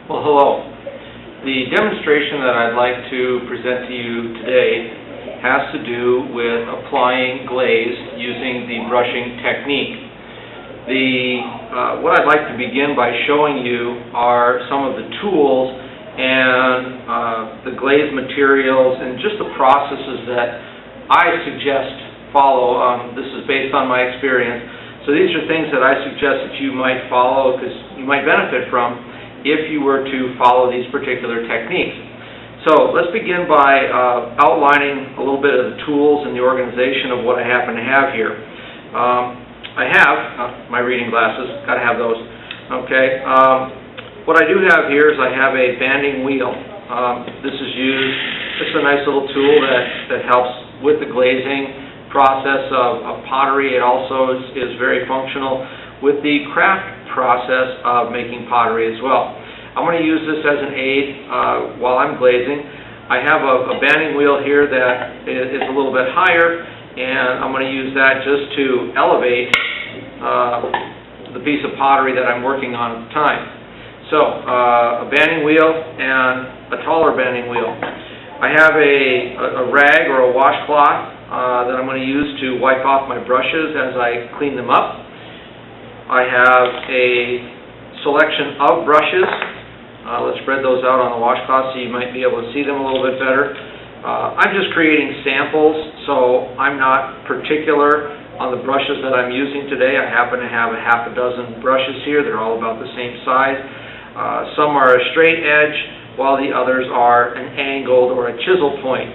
Well, hello. The demonstration that I'd like to present to you today has to do with applying glaze using the brushing technique. What I'd like to begin by showing you are some of the tools and the glaze materials and just the processes that I suggest follow. This is based on my experience. So these are things that I suggest that you might follow because you might benefit from if you were to follow these particular techniques. So let's begin by outlining a little bit of the tools and the organization of what I happen to have here. I have my reading glasses, got to have those. Okay. What I do have here is I have a banding wheel. This is used, it's a nice little tool that helps with the glazing process of pottery. It also is very functional with the craft process of making pottery as well. I'm going to use this as an aid while I'm glazing. I have a banding wheel here that is a little bit higher, and I'm going to use that just to elevate the piece of pottery that I'm working on at the time. So, a banding wheel and a taller banding wheel. I have a rag or a washcloth that I'm going to use to wipe off my brushes as I clean them up. I have a selection of brushes. Let's spread those out on the washcloth so you might be able to see them a little bit better. I'm just creating samples, so I'm not particular on the brushes that I'm using today. I happen to have a half a dozen brushes here. They're all about the same size. Some are a straight edge, while the others are an angled or a chisel point.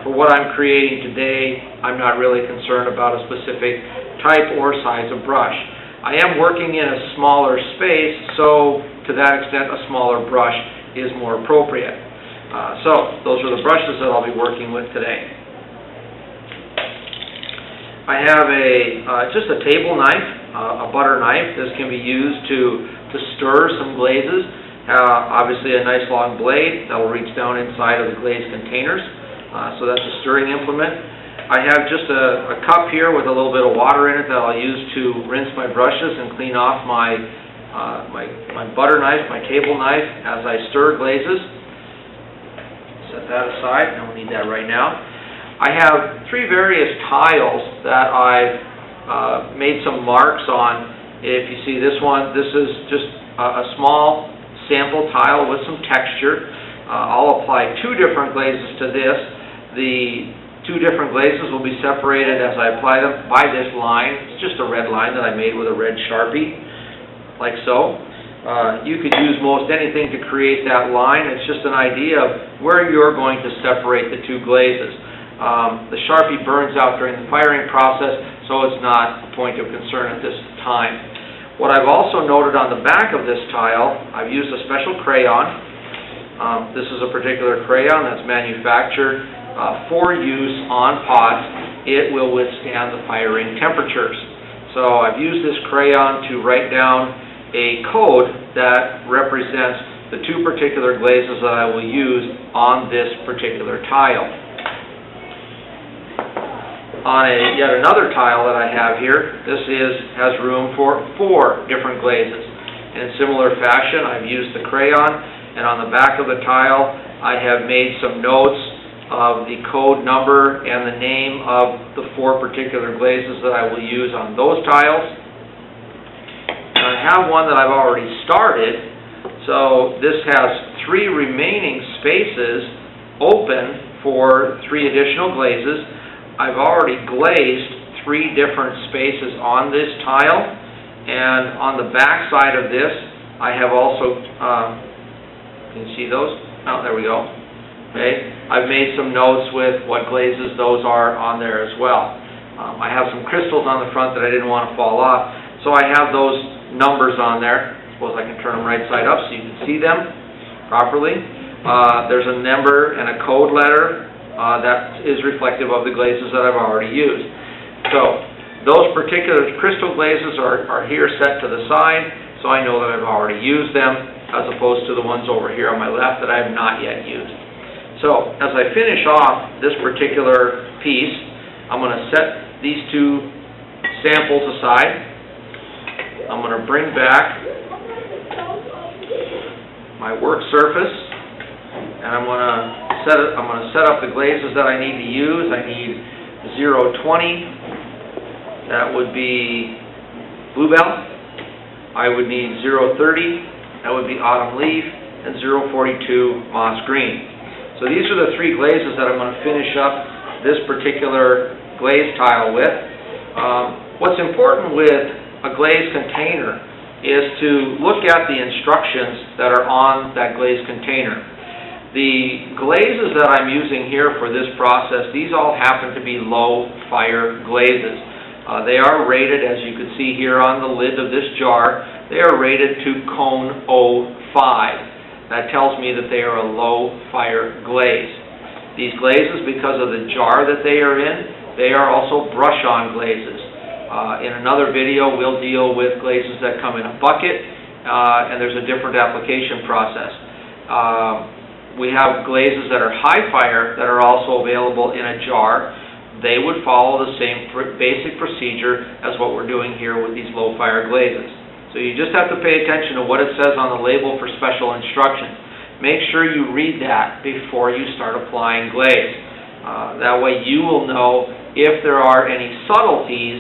For what I'm creating today, I'm not really concerned about a specific type or size of brush. I am working in a smaller space, so to that extent a smaller brush is more appropriate. So those are the brushes that I'll be working with today. I have just a table knife, a butter knife. This can be used to stir some glazes. Obviously a nice long blade that will reach down inside of the glaze containers. So that's a stirring implement. I have just a cup here with a little bit of water in it that I'll use to rinse my brushes and clean off my butter knife, my table knife, as I stir glazes. Set that aside, I don't need that right now. I have three various tiles that I've made some marks on. If you see this one, this is just a small sample tile with some texture. I'll apply two different glazes to this. The two different glazes will be separated as I apply them by this line. It's just a red line that I made with a red Sharpie, like so. You could use most anything to create that line. It's just an idea of where you're going to separate the two glazes. The Sharpie burns out during the firing process, so it's not a point of concern at this time. What I've also noted on the back of this tile, I've used a special crayon. This is a particular crayon that's manufactured for use on pots. It will withstand the firing temperatures. So I've used this crayon to write down a code that represents the two particular glazes that I will use on this particular tile. On yet another tile that I have here, this has room for 4 different glazes. In a similar fashion, I've used the crayon, and on the back of the tile I have made some notes of the code number and the name of the 4 particular glazes that I will use on those tiles. And I have one that I've already started, so this has 3 remaining spaces open for 3 additional glazes. I've already glazed 3 different spaces on this tile, and on the back side of this I have also, can you see those? Oh, there we go. Okay, I've made some notes with what glazes those are on there as well. I have some crystals on the front that I didn't want to fall off, so I have those numbers on there. I suppose I can turn them right side up so you can see them properly. There's a number and a code letter that is reflective of the glazes that I've already used. So those particular crystal glazes are here set to the side, so I know that I've already used them, as opposed to the ones over here on my left that I have not yet used. So as I finish off this particular piece, I'm going to set these 2 samples aside. I'm going to bring back my work surface, and I'm going to set up the glazes that I need to use. I need 020, that would be bluebell. I would need 030, that would be autumn leaf, and 042 moss green. So these are the three glazes that I'm going to finish up this particular glaze tile with. What's important with a glaze container is to look at the instructions that are on that glaze container. The glazes that I'm using here for this process, these all happen to be low fire glazes. They are rated, as you can see here on the lid of this jar, they are rated to cone 05. That tells me that they are a low fire glaze. These glazes, because of the jar that they are in, they are also brush on glazes. In another video, we'll deal with glazes that come in a bucket, and there's a different application process. We have glazes that are high fire that are also available in a jar. They would follow the same basic procedure as what we're doing here with these low fire glazes. So you just have to pay attention to what it says on the label for special instructions. Make sure you read that before you start applying glaze. That way you will know if there are any subtleties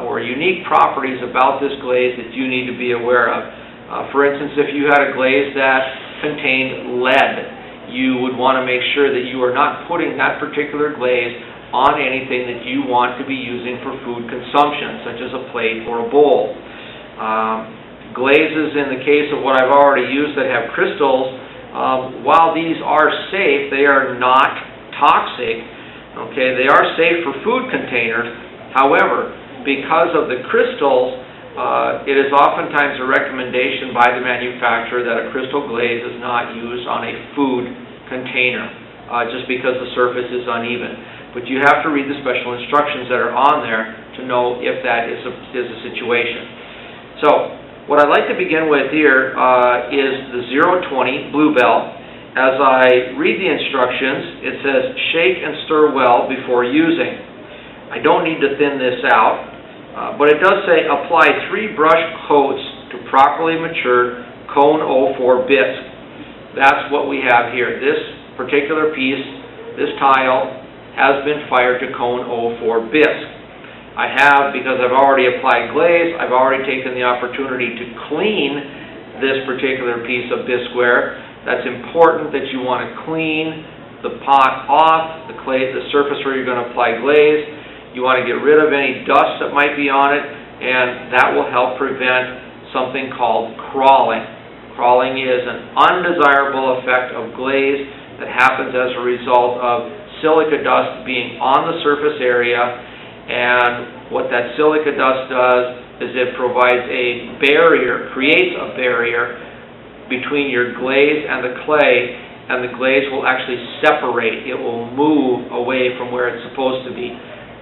or unique properties about this glaze that you need to be aware of. For instance, if you had a glaze that contained lead, you would want to make sure that you are not putting that particular glaze on anything that you want to be using for food consumption, such as a plate or a bowl. Glazes, in the case of what I've already used that have crystals, while these are safe, they are not toxic. Okay, they are safe for food containers. However, because of the crystals, it is oftentimes a recommendation by the manufacturer that a crystal glaze is not used on a food container, just because the surface is uneven. But you have to read the special instructions that are on there to know if that is a situation. So, what I'd like to begin with here is the 020 bluebell. As I read the instructions, it says shake and stir well before using. I don't need to thin this out, but it does say apply 3 brush coats to properly matured cone 04 bisque. That's what we have here. This particular piece, this tile, has been fired to cone 04 bisque. I have, because I've already applied glaze, I've already taken the opportunity to clean this particular piece of bisqueware. That's important that you want to clean the pot off, the surface where you're going to apply glaze. You want to get rid of any dust that might be on it, and that will help prevent something called crawling. Crawling is an undesirable effect of glaze that happens as a result of silica dust being on the surface area. And what that silica dust does is it provides a barrier, creates a barrier between your glaze and the clay, and the glaze will actually separate. It will move away from where it's supposed to be.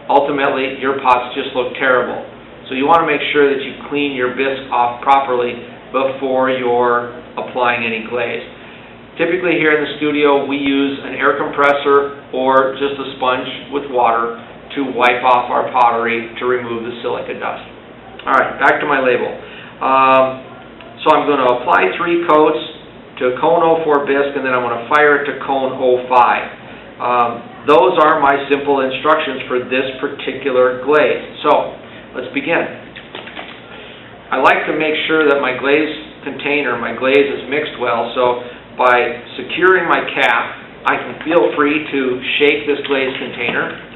Ultimately, your pots just look terrible. So you want to make sure that you clean your bisque off properly before you're applying any glaze. Typically here in the studio, we use an air compressor or just a sponge with water to wipe off our pottery to remove the silica dust. All right, back to my label. So I'm going to apply 3 coats to cone 04 bisque, and then I'm going to fire it to cone 05. Those are my simple instructions for this particular glaze. So let's begin. I like to make sure that my glaze container, my glaze is mixed well, so by securing my cap, I can feel free to shake this glaze container.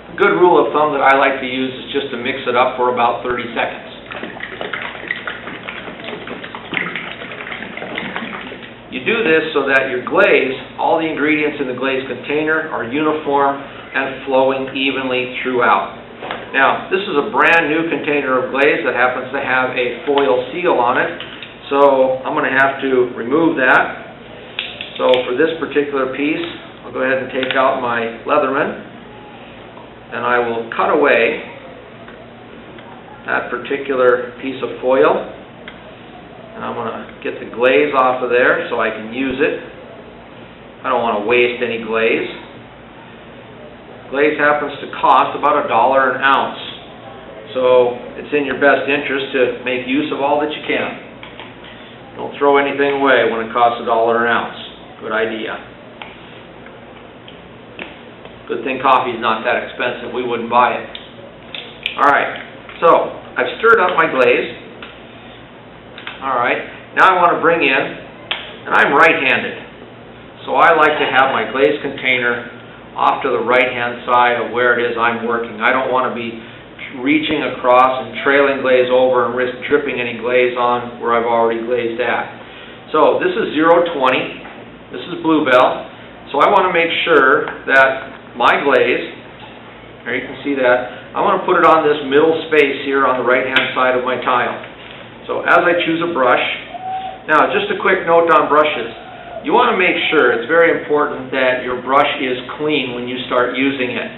A good rule of thumb that I like to use is just to mix it up for about 30 seconds. You do this so that your glaze, all the ingredients in the glaze container, are uniform and flowing evenly throughout. Now, this is a brand new container of glaze that happens to have a foil seal on it, so I'm going to have to remove that. So for this particular piece, I'll go ahead and take out my Leatherman, and I will cut away that particular piece of foil. And I'm going to get the glaze off of there so I can use it. I don't want to waste any glaze. glaze happens to cost about $1 an ounce. So it's in your best interest to make use of all that you can. Don't throw anything away when it costs $1 an ounce. Good idea. Good thing coffee is not that expensive. We wouldn't buy it. All right, so I've stirred up my glaze. All right, now I want to bring in, and I'm right-handed, so I like to have my glaze container off to the right-hand side of where it is I'm working. I don't want to be reaching across and trailing glaze over and risk dripping any glaze on where I've already glazed at. So this is 020, this is Bluebell, so I want to make sure that my glaze, there you can see that, I want to put it on this middle space here on the right-hand side of my tile. So as I choose a brush, now just a quick note on brushes. You want to make sure, it's very important that your brush is clean when you start using it.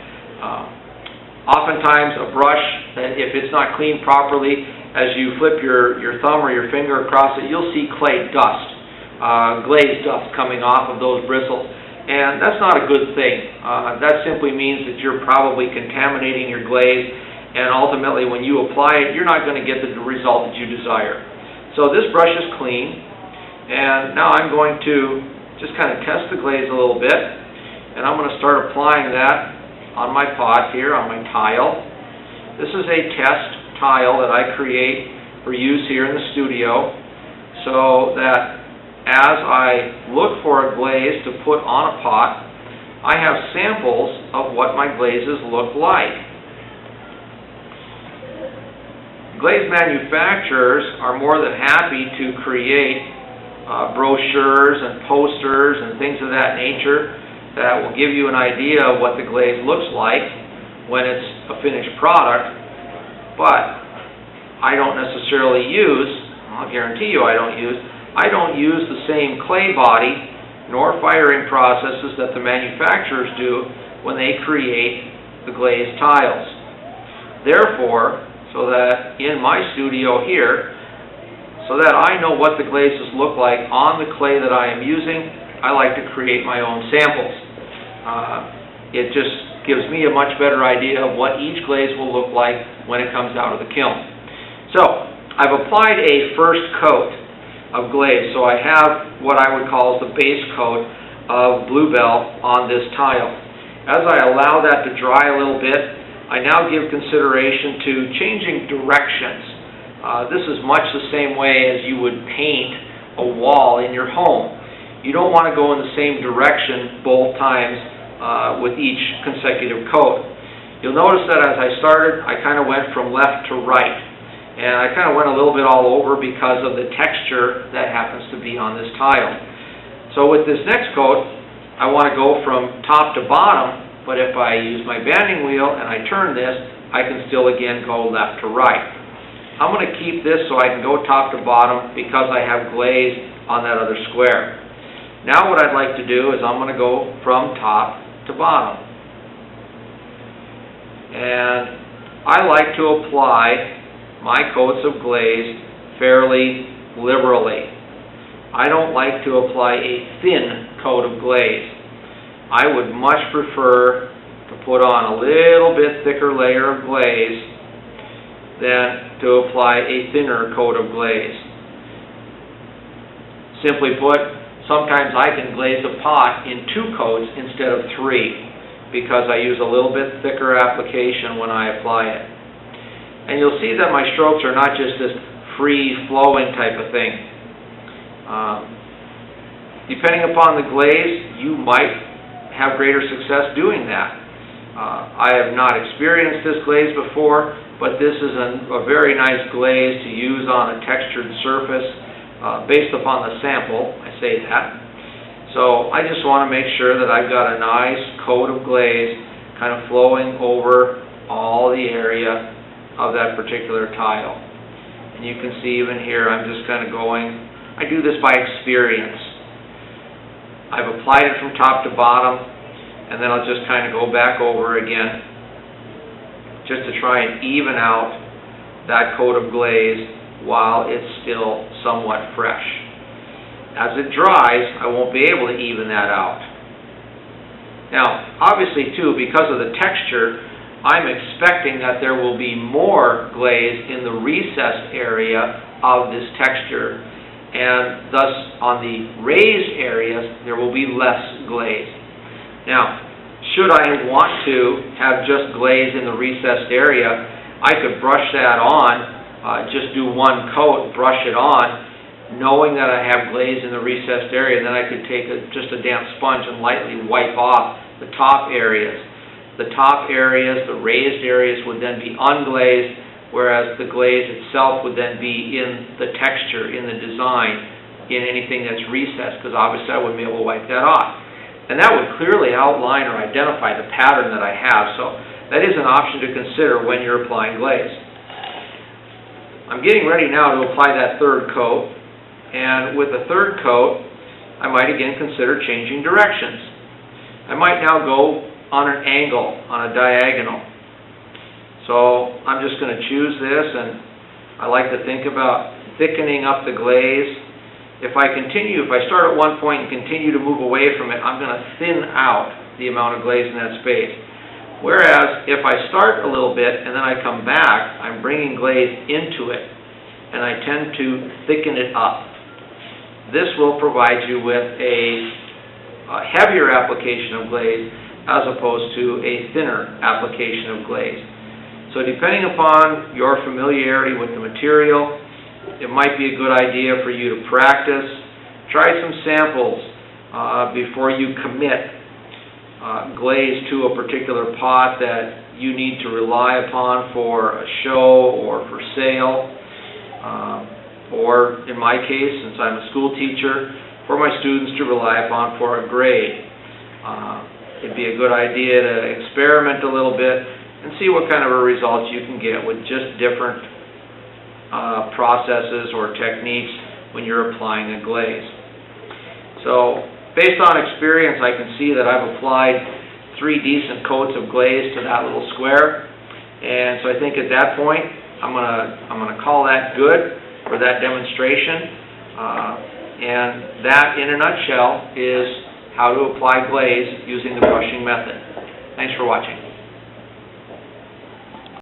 Oftentimes a brush, if it's not cleaned properly, as you flip your thumb or your finger across it, you'll see clay dust, glaze dust coming off of those bristles. And that's not a good thing. That simply means that you're probably contaminating your glaze, and ultimately when you apply it, you're not going to get the result that you desire. So this brush is clean, and now I'm going to just kind of test the glaze a little bit, and I'm going to start applying that on my pot here, on my tile. This is a test tile that I create for use here in the studio, so that as I look for a glaze to put on a pot, I have samples of what my glazes look like. Glaze manufacturers are more than happy to create brochures and posters and things of that nature that will give you an idea of what the glaze looks like when it's a finished product, but I don't necessarily use, I'll guarantee you I don't use the same clay body nor firing processes that the manufacturers do when they create the glazed tiles. Therefore, so that in my studio here, so that I know what the glazes look like on the clay that I am using, I like to create my own samples. It just gives me a much better idea of what each glaze will look like when it comes out of the kiln. So, I've applied a first coat of glaze, so I have what I would call the base coat of Bluebell on this tile. As I allow that to dry a little bit, I now give consideration to changing directions. This is much the same way as you would paint a wall in your home. You don't want to go in the same direction both times with each consecutive coat. You'll notice that as I started, I kind of went from left to right. And I kind of went a little bit all over because of the texture that happens to be on this tile. So with this next coat, I want to go from top to bottom, but if I use my banding wheel and I turn this, I can still again go left to right. I'm going to keep this so I can go top to bottom because I have glaze on that other square. Now what I'd like to do is I'm going to go from top to bottom. And I like to apply my coats of glaze fairly liberally. I don't like to apply a thin coat of glaze. I would much prefer to put on a little bit thicker layer of glaze than to apply a thinner coat of glaze. Simply put, sometimes I can glaze a pot in 2 coats instead of 3 because I use a little bit thicker application when I apply it. And you'll see that my strokes are not just this free-flowing type of thing. Depending upon the glaze, you might have greater success doing that. I have not experienced this glaze before, but this is a very nice glaze to use on a textured surface based upon the sample, I say that. So I just want to make sure that I've got a nice coat of glaze kind of flowing over all the area of that particular tile. And you can see even here I'm just kind of going, I do this by experience. I've applied it from top to bottom, and then I'll just kind of go back over again just to try and even out that coat of glaze while it's still somewhat fresh. As it dries, I won't be able to even that out. Now, obviously too, because of the texture, I'm expecting that there will be more glaze in the recessed area of this texture, and thus on the raised areas there will be less glaze. Now, should I want to have just glaze in the recessed area, I could brush that on, just do one coat, brush it on, knowing that I have glaze in the recessed area, and then I could take just a damp sponge and lightly wipe off the top areas. The top areas, the raised areas, would then be unglazed, whereas the glaze itself would then be in the texture, in the design, in anything that's recessed, because obviously I wouldn't be able to wipe that off. And that would clearly outline or identify the pattern that I have, so that is an option to consider when you're applying glaze. I'm getting ready now to apply that third coat, and with the third coat, I might again consider changing directions. I might now go on an angle, on a diagonal. So I'm just going to choose this, and I like to think about thickening up the glaze. If I start at one point and continue to move away from it, I'm going to thin out the amount of glaze in that space. Whereas if I start a little bit and then I come back, I'm bringing glaze into it, and I tend to thicken it up. This will provide you with a heavier application of glaze as opposed to a thinner application of glaze. So depending upon your familiarity with the material, it might be a good idea for you to practice. Try some samples before you commit glaze to a particular pot that you need to rely upon for a show or for sale, or in my case, since I'm a school teacher, for my students to rely upon for a grade. It'd be a good idea to experiment a little bit and see what kind of a results you can get with just different processes or techniques when you're applying a glaze. So, based on experience, I can see that I've applied 3 decent coats of glaze to that little square, and so I think at that point I'm gonna call that good for that demonstration. And that, in a nutshell, is how to apply glaze using the brushing method. Thanks for watching.